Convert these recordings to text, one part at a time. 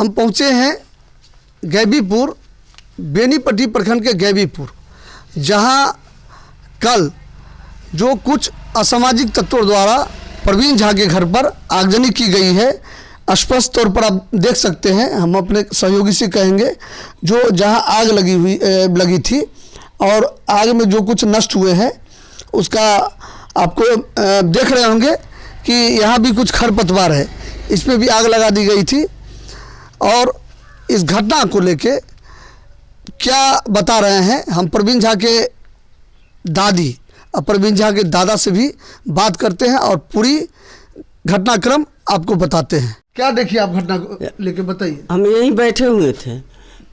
हम पहुँचे हैं गैबीपुर, बेनीपट्टी प्रखंड के गैबीपुर, जहां कल जो कुछ असामाजिक तत्वों द्वारा प्रवीण झा के घर पर आगजनी की गई है। स्पष्ट तौर पर आप देख सकते हैं, हम अपने सहयोगी से कहेंगे, जो जहां आग लगी थी और आग में जो कुछ नष्ट हुए हैं उसका आपको देख रहे होंगे कि यहाँ भी कुछ खरपतवार है, इसमें भी आग लगा दी गई थी। और इस घटना को लेके क्या बता रहे हैं, हम प्रवीण झा के दादी और प्रवीण झा के दादा से भी बात करते हैं और पूरी घटनाक्रम आपको बताते हैं। क्या देखिए आप घटना को लेके बताइए। हम यहीं बैठे हुए थे,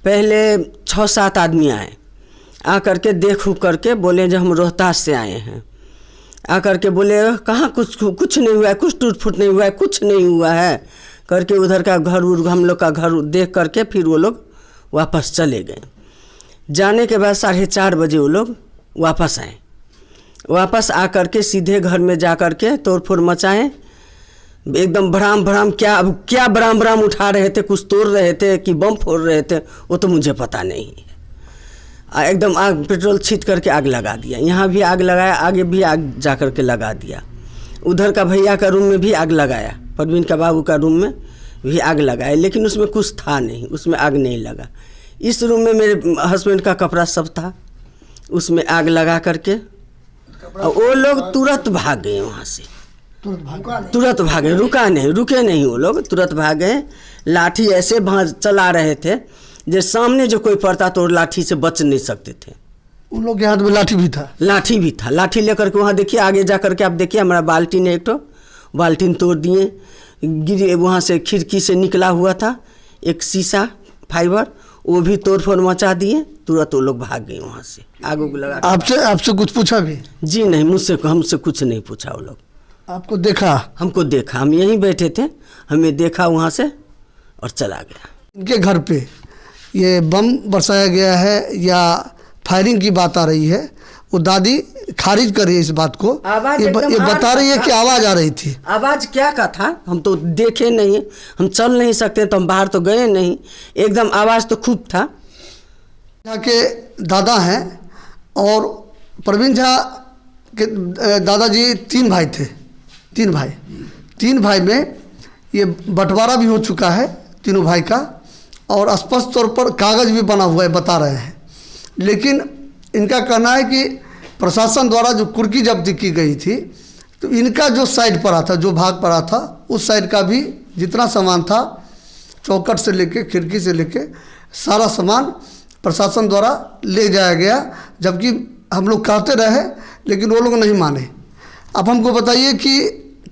पहले 6-7 आदमी आए, आकर के देख उख करके बोले जो हम रोहतास से आए हैं। आकर के बोले कहाँ कुछ नहीं हुआ है, कुछ टूट फूट नहीं हुआ है, कुछ नहीं हुआ है करके उधर का घर हम लोग का घर देख करके फिर वो लोग वापस चले गए। जाने के बाद 4:30 बजे वो लोग वापस आए। वापस आकर के सीधे घर में जा कर के तोड़ फोड़ मचाएँ, एकदम भड़ाम क्या भड़ाम उठा रहे थे, कुछ तोड़ रहे थे कि बम फोड़ रहे थे, वो तो मुझे पता नहीं है। एकदम आग पेट्रोल छीट करके आग लगा दिया। यहाँ भी आग लगाया, आगे भी आग जा कर के लगा दिया। उधर का भैया का रूम में भी आग लगाया, प्रवीण का बाबू का रूम में भी आग लगाया, लेकिन उसमें कुछ था नहीं, उसमें आग नहीं लगा। इस रूम में मेरे हस्बैंड का कपड़ा सब था, उसमें आग लगा करके वो लोग तुरंत भाग गए वहाँ से, तुरंत भागे, रुके नहीं वो लोग, तुरंत भाग गए। लाठी ऐसे चला रहे थे जो सामने जो कोई पड़ता तो लाठी से बच नहीं सकते थे। उन लोग के हाथ में लाठी भी था, लाठी लेकर के वहाँ देखिए, आगे जा करके आप देखिए, हमारा बाल्टीन है, एक तो बाल्टीन तोड़ दिए, गिरे वहाँ से खिड़की से निकला हुआ था एक शीशा फाइबर, वो भी तोड़ फोड़ मचा दिए। तुरंत वो लोग भाग गए वहाँ से, आग उग लगा। आपसे कुछ पूछा भी? जी नहीं, हमसे कुछ नहीं पूछा। वो लोग आपको देखा? हमको देखा, हम यहीं बैठे थे, हमें देखा वहाँ से और चला गया। इनके घर पे ये बम बरसाया गया है या फायरिंग की बात आ रही है, वो दादी खारिज कर रही है इस बात को। ये बता रही है कि आवाज़ आ रही थी। आवाज़ क्या का था हम तो देखे नहीं, हम चल नहीं सकते तो हम बाहर तो गए नहीं, एकदम आवाज़ तो खूब था। झा के दादा हैं और प्रवीण झा के दादाजी 3 भाई थे, 3 भाई में ये बंटवारा भी हो चुका है तीनों भाई का, और स्पष्ट तौर पर कागज़ भी बना हुआ है, बता रहे हैं। लेकिन इनका कहना है कि प्रशासन द्वारा जो कुर्की जब्ती की गई थी, तो इनका जो साइड पड़ा था, जो भाग पड़ा था, उस साइड का भी जितना सामान था, चौखट से लेके खिड़की से लेके सारा सामान प्रशासन द्वारा ले जाया गया। जबकि हम लोग कहते रहे लेकिन वो लोग नहीं माने। अब हमको बताइए कि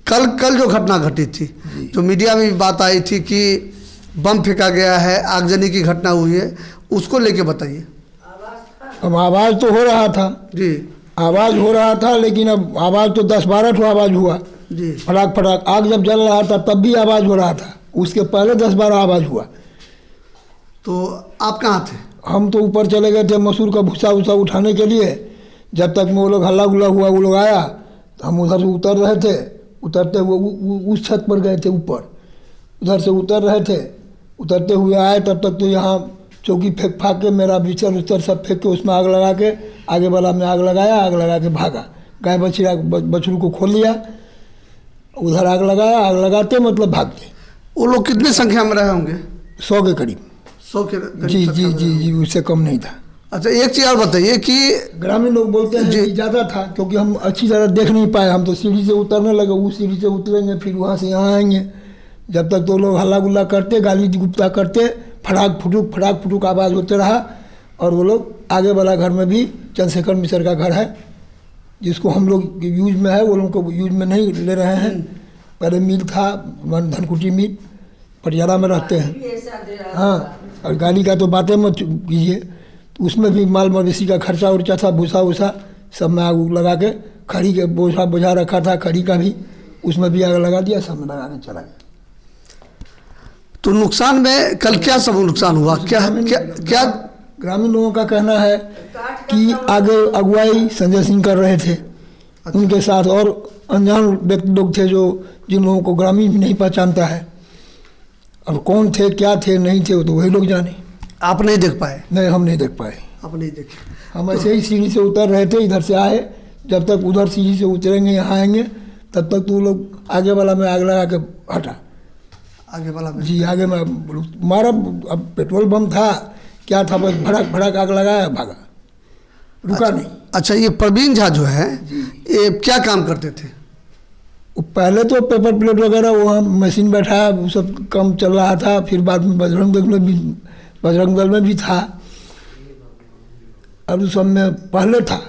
कल जो घटना घटी थी, जो मीडिया में भी बात आई थी कि बम फेंका गया है, आगजनी की घटना हुई है, उसको लेके बताइए। अब आवाज़ तो हो रहा था जी, आवाज़ हो रहा था, लेकिन अब आवाज़ तो 10-12 ठो आवाज़ हुआ जी, फटाक। आग जब जल रहा था तब भी आवाज़ हो रहा था, उसके पहले 10-12 आवाज़ हुआ। तो आप कहाँ थे? हम तो ऊपर चले गए थे मसूर का भूसा उठाने के लिए। जब तक में वो लोग हल्ला गुल्ला हुआ, वो लोग आया तो हम उधर से उतर रहे थे, उतरते हुए उस छत पर गए थे ऊपर, उधर से उतर रहे थे, उतरते हुए आए तब तक तो यहाँ चौकी फेंक फाक के मेरा बिस्तर उस्तर सब फेंक के उसमें आग लगा के आगे वाला में आग लगाया, आग लगा के भागा। गाय बछरू को खोल लिया, उधर आग लगाया, आग लगाते मतलब भागते। वो लोग कितनी संख्या में रहे होंगे? 100 के करीब। 100 के करीब? जी, उससे कम नहीं था। अच्छा, एक चीज़ और बताइए कि ग्रामीण लोग बोलते हैं कि ज़्यादा था, क्योंकि हम अच्छी तरह देख नहीं पाए। हम तो सीढ़ी से उतरने लगे, उस सीढ़ी से उतरेंगे फिर वहाँ से यहाँ आएंगे। जब तक तो लोग हल्ला गुल्ला करते, गाली गुप्ता करते, फटाक फुटुक आवाज़ होते रहा। और वो लोग आगे वाला घर में भी चंद्रशेखर मिश्र का घर है, जिसको हम लोग यूज में है, वो लोग को यूज में नहीं ले रहे हैं। पहले मिल था, धनकुटी मिल, पटियाला में रहते हैं। हाँ, और गाली का तो बातें मत कीजिए। उसमें भी माल मवेशी का खर्चा उर्चा था, भूसा वूसा सब में आग लगा के, खड़ी के बोझा रखा था, खड़ी का भी उसमें भी आग लगा दिया, सब में लगा के चला गया। तो नुकसान में कल क्या सब नुकसान हुआ? क्या ग्रामीण लोगों का कहना है कि आगे अगुवाई संजय सिंह कर रहे थे, उनके साथ और अनजान व्यक्ति लोग थे जो जिन लोगों को ग्रामीण भी नहीं पहचानता है। अब कौन थे क्या थे नहीं थे वो तो वही लोग जाने। आप नहीं देख पाए? नहीं, हम नहीं देख पाए। आप नहीं देखे? हम ऐसे ही सीढ़ी से उतर रहे थे, इधर से आए, जब तक उधर सीढ़ी से उतरेंगे यहाँ आएंगे तब तक तो वो लोग आगे वाला में आग लगा के हटा। आगे वाला में? जी, आगे में मारा। अब पेट्रोल बम था क्या था, बस भड़क भड़क आग लगाया, भागा, रुका नहीं। अच्छा, ये प्रवीण झा जो है ये क्या काम करते थे? वो पहले तो पेपर प्लेट वगैरह वहाँ मशीन बैठाया, वो सब काम चल रहा था। फिर बाद में बजरंग दल में भी था, अब उस सब में पहले था,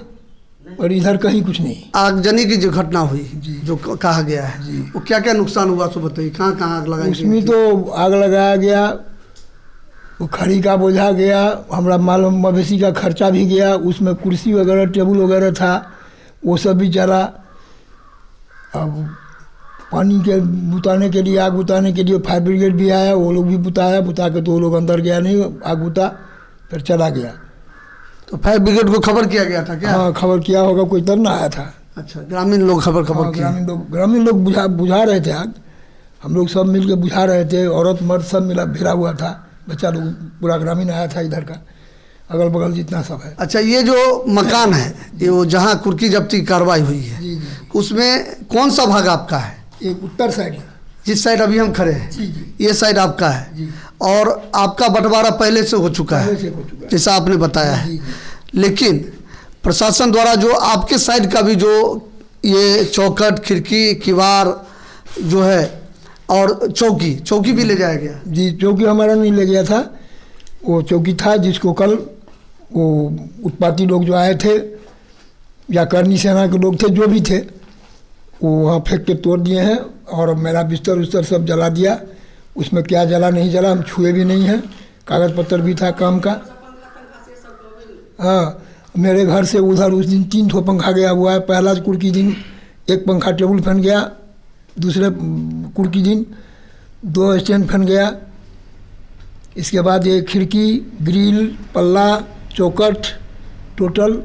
और इधर कहीं कुछ नहीं। आगजनी की जो घटना हुई जो कहा गया है वो क्या क्या नुकसान हुआ सो बताइए। कहाँ कहाँ आग लगाई? उसमें तो आग लगाया गया, वो खड़ी का बोझा गया, हमारा माल मवेशी का खर्चा भी गया, उसमें कुर्सी वगैरह टेबल वगैरह था वो सब भी जला। अब पानी के बुताने के लिए, आग बुताने के लिए फायर ब्रिगेड भी आया, वो लोग भी बुताया, बुता के तो वो लोग अंदर गया नहीं, आग बुता फिर चला गया। तो फायर ब्रिगेड को खबर किया गया था क्या? हाँ, खबर किया होगा, कोई तब ना आया था। अच्छा, ग्रामीण लोग खबर किए? ग्रामीण लोग बुझा रहे थे आग, हम लोग सब मिल के बुझा रहे थे, औरत मर्द सब मिला भिड़ा हुआ था, बच्चा लोग पूरा ग्रामीण आया था इधर का, अगल बगल जितना सब है। अच्छा, ये जो मकान है ये वो जहाँ कुर्की जब्ती की कार्रवाई हुई है जी, उसमें कौन सा भाग आपका है? एक उत्तर साइड है। जिस साइड अभी हम खड़े हैं जी जी, ये साइड आपका है जी। और आपका बंटवारा पहले से हो चुका पहले है से हो चुका है। जैसा आपने बताया है। जी, जी। लेकिन प्रशासन द्वारा जो आपके साइड का भी जो ये चौखट, खिड़की, किवाड़ जो है और चौकी भी ले जाया गया? जी, चौकी हमारा नहीं ले गया था, वो चौकी था जिसको कल वो उत्पाती लोग जो आए थे या करनी सेना के लोग थे जो भी थे, वो वहाँ फेंक के तोड़ दिए हैं, और मेरा बिस्तर उस्तर सब जला दिया। उसमें क्या जला नहीं जला हम छुए भी नहीं हैं, कागज़ पत्र भी था काम का। हाँ, मेरे घर से उधर उस दिन 3 ठो पंखा गया हुआ है। पहला कुर्की दिन 1 पंखा टेबल फैन गया, दूसरे कुर्की दिन 2 स्टैंड फैन गया, इसके बाद ये खिड़की, ग्रिल, पल्ला, चौकट टोटल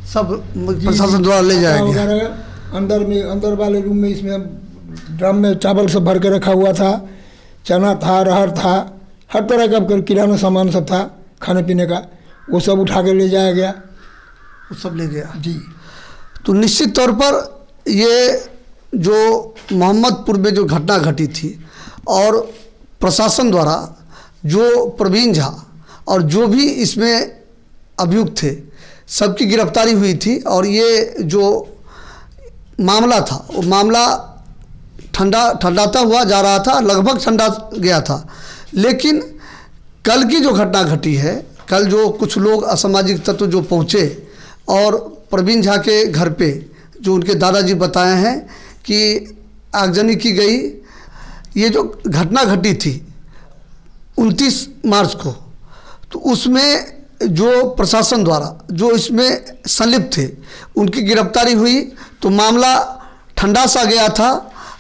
सब प्रशासन द्वारा ले जाया गया। अंदर वाले रूम में इसमें ड्रम में चावल सब भर के रखा हुआ था, चना था, अरहर था, हर तरह का किराना सामान सब था खाने पीने का, वो सब उठा के ले जाया गया। वो सब ले गया जी। तो निश्चित तौर पर ये जो मोहम्मदपुर में जो घटना घटी थी और प्रशासन द्वारा जो प्रवीण झा और जो भी इसमें अभियुक्त थे सबकी गिरफ्तारी हुई थी, और ये जो मामला था वो मामला ठंडाता हुआ जा रहा था, लगभग ठंडा गया था। लेकिन कल की जो घटना घटी है, कल जो कुछ लोग असामाजिक तत्व जो पहुँचे और प्रवीण झा के घर पे जो उनके दादाजी बताए हैं कि आगजनी की गई, ये जो घटना घटी थी 29 मार्च को, तो उसमें जो प्रशासन द्वारा जो इसमें संलिप्त थे उनकी गिरफ्तारी हुई, तो मामला ठंडा सा गया था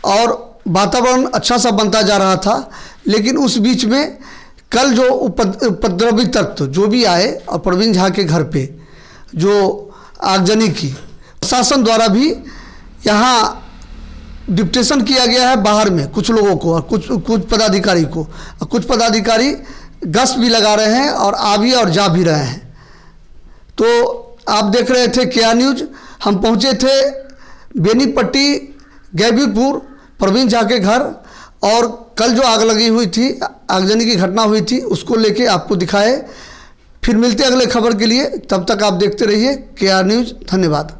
और वातावरण अच्छा सा बनता जा रहा था। लेकिन उस बीच में कल जो उपद्रवी तत्व जो भी आए और प्रवीण झा के घर पे जो आगजनी की, प्रशासन द्वारा भी यहाँ डिप्टेशन किया गया है बाहर में कुछ लोगों को और कुछ पदाधिकारी को, और कुछ पदाधिकारी गश्त भी लगा रहे हैं और आ भी और जा भी रहे हैं। तो आप देख रहे थे KR न्यूज़, हम पहुंचे थे बेनीपट्टी गैबीपुर प्रवीण झा के घर, और कल जो आग लगी हुई थी, आगजनी की घटना हुई थी, उसको लेके आपको दिखाए। फिर मिलते अगले खबर के लिए, तब तक आप देखते रहिए KR न्यूज़। धन्यवाद।